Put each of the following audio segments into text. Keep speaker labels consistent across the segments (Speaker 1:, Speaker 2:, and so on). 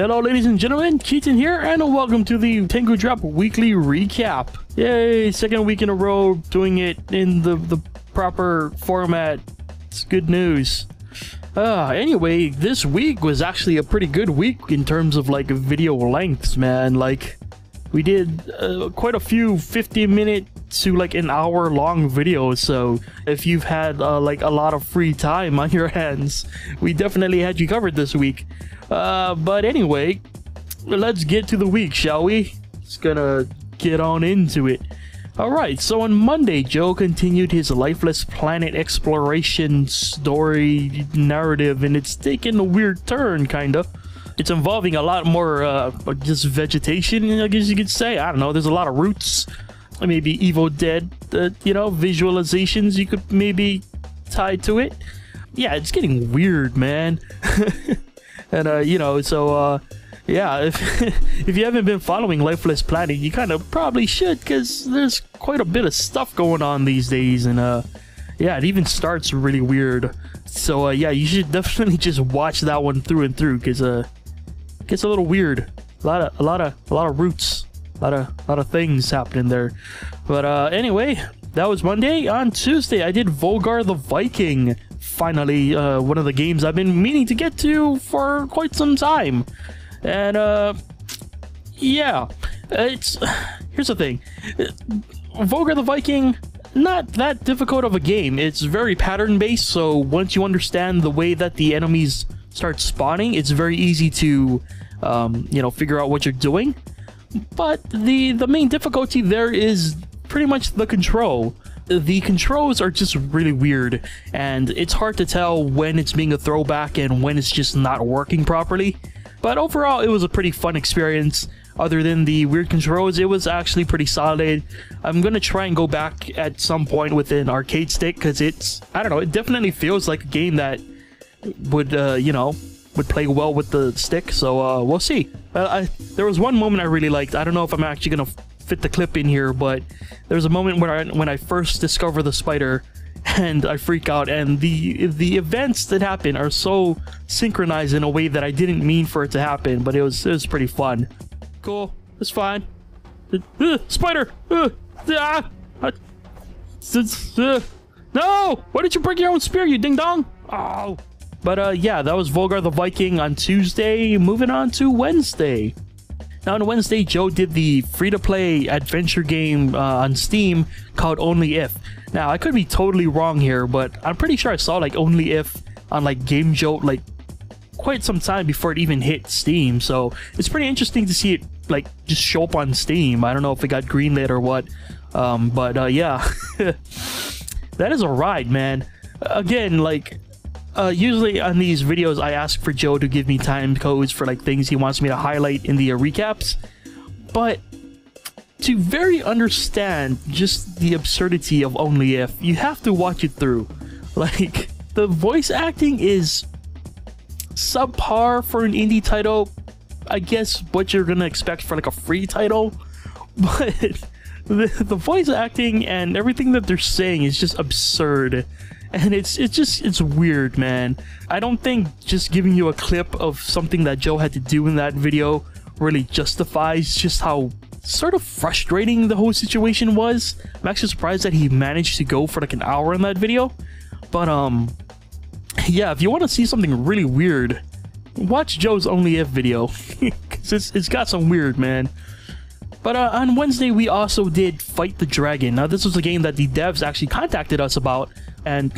Speaker 1: Hello ladies and gentlemen, Keaton here, and welcome to the Tengu Drop Weekly Recap. Yay, second week in a row doing it in the proper format. It's good news. Anyway, this week was actually a pretty good week in terms of like video lengths, man. Like, we did quite a few 50-minute to like an hour-long videos, so if you've had like a lot of free time on your hands, we definitely had you covered this week. But anyway, let's get to the week, shall we? Just gonna get on into it. Alright, so on Monday, Joe continued his Lifeless planet exploration story narrative, and it's taken a weird turn, kinda. It's involving a lot more, just vegetation, I guess you could say. I don't know, there's a lot of roots. Maybe Evil Dead, you know, visualizations you could maybe tie to it. Yeah, it's getting weird, man. And, you know, so, yeah, if you haven't been following Lifeless Planet, you kind of probably should, because there's quite a bit of stuff going on these days, and, yeah, it even starts really weird. So, yeah, you should definitely just watch that one through and through, because, it gets a little weird. A lot of roots. A lot of things happening there. But, anyway, that was Monday. On Tuesday, I did Volgar The Viking. Finally, one of the games I've been meaning to get to for quite some time. And, yeah, here's the thing. Volgar the Viking, not that difficult of a game. It's very pattern-based, so once you understand the way that the enemies start spawning, it's very easy to, you know, figure out what you're doing. But the main difficulty there is pretty much the control. The controls are just really weird, and it's hard to tell when it's being a throwback and when it's just not working properly. But overall, it was a pretty fun experience. Other than the weird controls, it was actually pretty solid. I'm gonna try and go back at some point with an arcade stick, because it's, I don't know, it definitely feels like a game that would, you know, would play well with the stick. So we'll see. There was one moment I really liked. I don't know if I'm actually gonna fit the clip in here, but there's a moment when I first discover the spider and I freak out, and the events that happen are so synchronized in a way that I didn't mean for it to happen, but it was pretty fun. Cool, it's fine. Spider! No! Why did you break your own spear, you ding dong? Oh. But yeah, that was Volgar the Viking on Tuesday. Moving on to Wednesday. Now on Wednesday, Joe did the free-to-play adventure game on Steam called Only If. Now, I could be totally wrong here, but I'm pretty sure I saw like Only If on like Game Jolt like quite some time before it even hit Steam. So it's pretty interesting to see it like just show up on Steam. I don't know if it got greenlit or what, but yeah, that is a ride, man. Again, like. Usually on these videos, I ask for Joe to give me time codes for like things he wants me to highlight in the recaps, but to very understand just the absurdity of Only If, you have to watch it through. Like, the voice acting is subpar for an indie title. I guess what you're gonna expect for like a free title, but the voice acting and everything that they're saying is just absurd. And it's weird, man. I don't think just giving you a clip of something that Joe had to do in that video really justifies just how sort of frustrating the whole situation was. I'm actually surprised that he managed to go for like an hour in that video. But yeah, if you want to see something really weird, watch Joe's Only If video. Cause it's got some weird, man. But on Wednesday, we also did Fight the Dragon. Now, this was a game that the devs actually contacted us about, and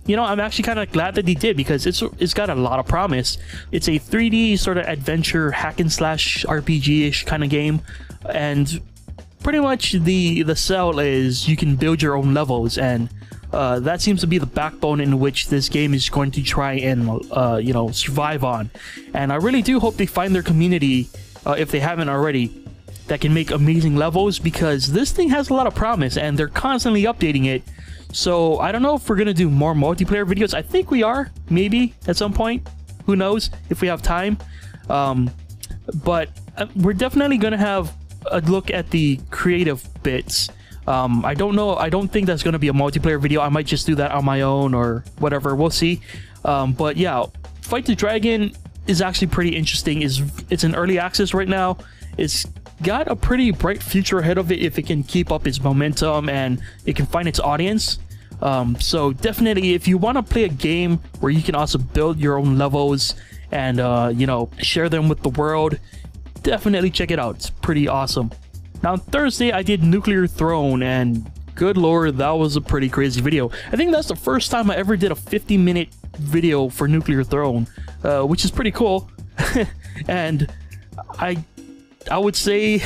Speaker 1: you know, I'm actually kind of glad that they did, because it's got a lot of promise. It's a 3D sort of adventure hack and slash RPG-ish kind of game, and pretty much the sell is you can build your own levels, and that seems to be the backbone in which this game is going to try and you know, survive on. And I really do hope they find their community, if they haven't already, that can make amazing levels, because this thing has a lot of promise and they're constantly updating it. So I don't know if we're gonna do more multiplayer videos. I think we are, maybe at some point, who knows, if we have time. But we're definitely gonna have a look at the creative bits. I don't know, I don't think that's gonna be a multiplayer video. I might just do that on my own or whatever, we'll see. But yeah, Fight the Dragon, is actually pretty interesting. It's in early access right now. It's got a pretty bright future ahead of it if it can keep up its momentum and it can find its audience. So definitely, if you want to play a game where you can also build your own levels and you know, share them with the world, definitely check it out. It's pretty awesome. Now on Thursday I did Nuclear Throne, and good lord, that was a pretty crazy video. I think that's the first time I ever did a 50-minute video for Nuclear Throne, which is pretty cool. And I would say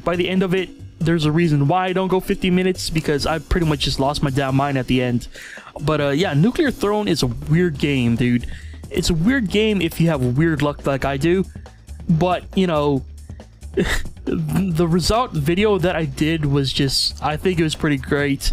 Speaker 1: by the end of it, there's a reason why I don't go 50 minutes, because I pretty much just lost my damn mind at the end. But yeah, Nuclear Throne is a weird game, dude. It's a weird game if you have weird luck like I do. But, you know, the result video that I did was just, I think it was pretty great.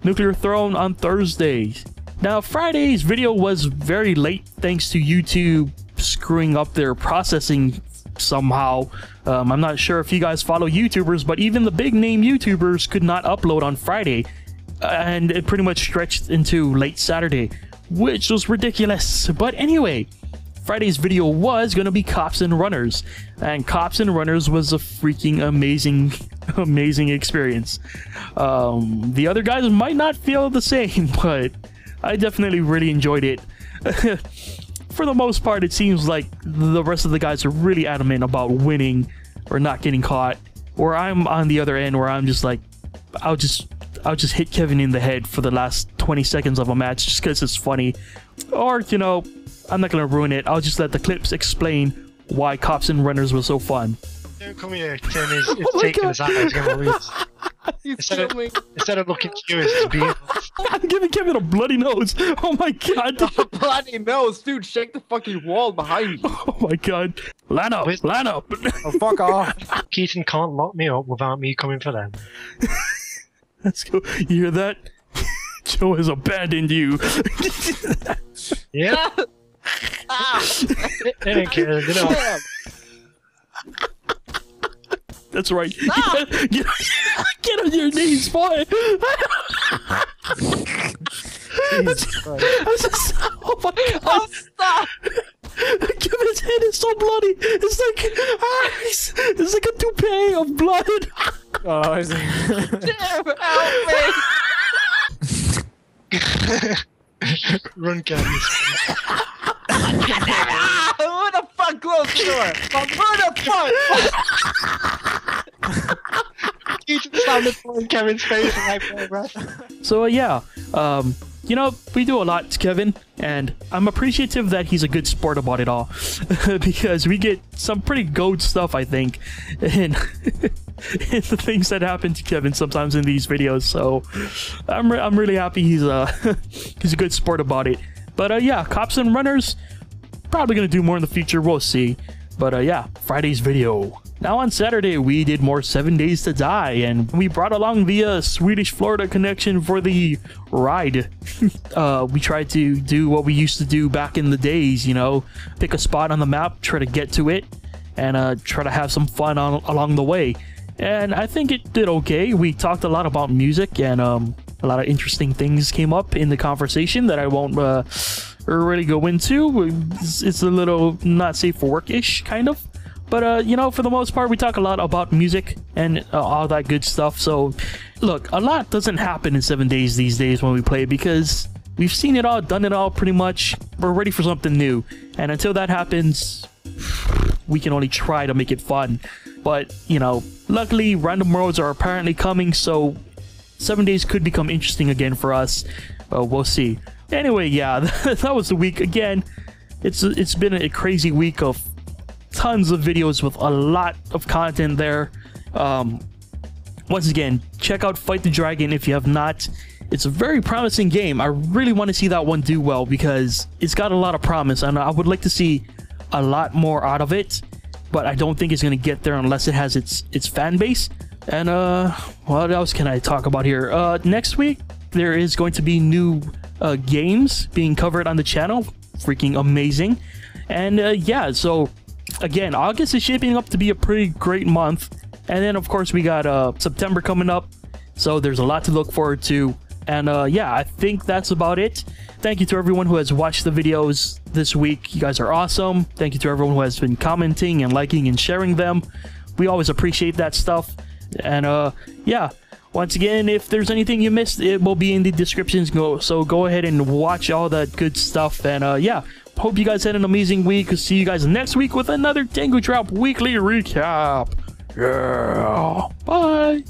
Speaker 1: Nuclear Throne on Thursday. Now, Friday's video was very late thanks to YouTube screwing up their processing somehow. I'm not sure if you guys follow YouTubers, but even the big name YouTubers could not upload on Friday, and it pretty much stretched into late Saturday, which was ridiculous. But anyway, Friday's video was gonna be Cops and Runners, and Cops and Runners was a freaking amazing experience. The other guys might not feel the same, but I definitely really enjoyed it. For the most part, it seems like the rest of the guys are really adamant about winning or not getting caught, or I'm on the other end where I'm just like, I'll just hit Kevin in the head for the last 20 seconds of a match just because it's funny. Or, you know, I'm not gonna ruin it. I'll just let the clips explain why Cops and Runners was so fun.
Speaker 2: Don't come here, Tim is taking us out. He's gonna lose. Instead of looking curious, it's being.
Speaker 1: I'm giving Kevin a bloody nose. Oh my god.
Speaker 3: A bloody nose, dude. Shake the fucking wall behind you.
Speaker 1: Oh my god. Line up. Line up.
Speaker 3: Oh, fuck off.
Speaker 2: Keaton can't lock me up without me coming for them.
Speaker 1: Let's go. You hear that? Joe has abandoned you.
Speaker 2: Yeah. They don't care, you know.
Speaker 1: That's right. Get on your knees, boy. Oh my god.
Speaker 3: Oh, stop.
Speaker 1: Kevin's head is so bloody. It's like a toupee of blood.
Speaker 3: Oh, is it? Help me.
Speaker 2: Run, Kevin.
Speaker 3: Who the fuck closed the door? Who the fuck?
Speaker 2: Keaton sounded in Kevin's face and I fell breath.
Speaker 1: So yeah, you know, we do a lot to Kevin, and I'm appreciative that he's a good sport about it all, because we get some pretty goat stuff, I think, in the things that happen to Kevin sometimes in these videos. So I'm really happy he's he's a good sport about it. But yeah, Cops and Runners, probably gonna do more in the future. We'll see. But yeah, Friday's video. Now on Saturday, we did more 7 Days to Die, and we brought along the Swedish-Florida connection for the ride. We tried to do what we used to do back in the days, you know, pick a spot on the map, try to get to it, and try to have some fun along the way. And I think it did okay. We talked a lot about music, and a lot of interesting things came up in the conversation that I won't really go into. It's a little not safe for work-ish, kind of. But, you know, for the most part, we talk a lot about music and all that good stuff. So, look, a lot doesn't happen in 7 days these days when we play, because we've seen it all, done it all pretty much. We're ready for something new. And until that happens, we can only try to make it fun. But, you know, luckily, random worlds are apparently coming, so 7 days could become interesting again for us. We'll see. Anyway, yeah, that was the week. Again, it's been a crazy week of tons of videos with a lot of content there. Once again, check out Fight the Dragon if you have not. It's a very promising game. I really want to see that one do well, because it's got a lot of promise, and I would like to see a lot more out of it, but I don't think it's going to get there unless it has its fan base. And what else can I talk about here? Next week there is going to be new games being covered on the channel. Freaking amazing. And yeah, so again, August is shaping up to be a pretty great month, and then of course we got September coming up, so there's a lot to look forward to. And yeah, I think that's about it. Thank you to everyone who has watched the videos this week. You guys are awesome. Thank you to everyone who has been commenting and liking and sharing them. We always appreciate that stuff. And yeah, once again, if there's anything you missed, it will be in the descriptions. So go ahead and watch all that good stuff. And yeah, hope you guys had an amazing week. See you guys next week with another Tengu Drop Weekly Recap. Yeah, bye.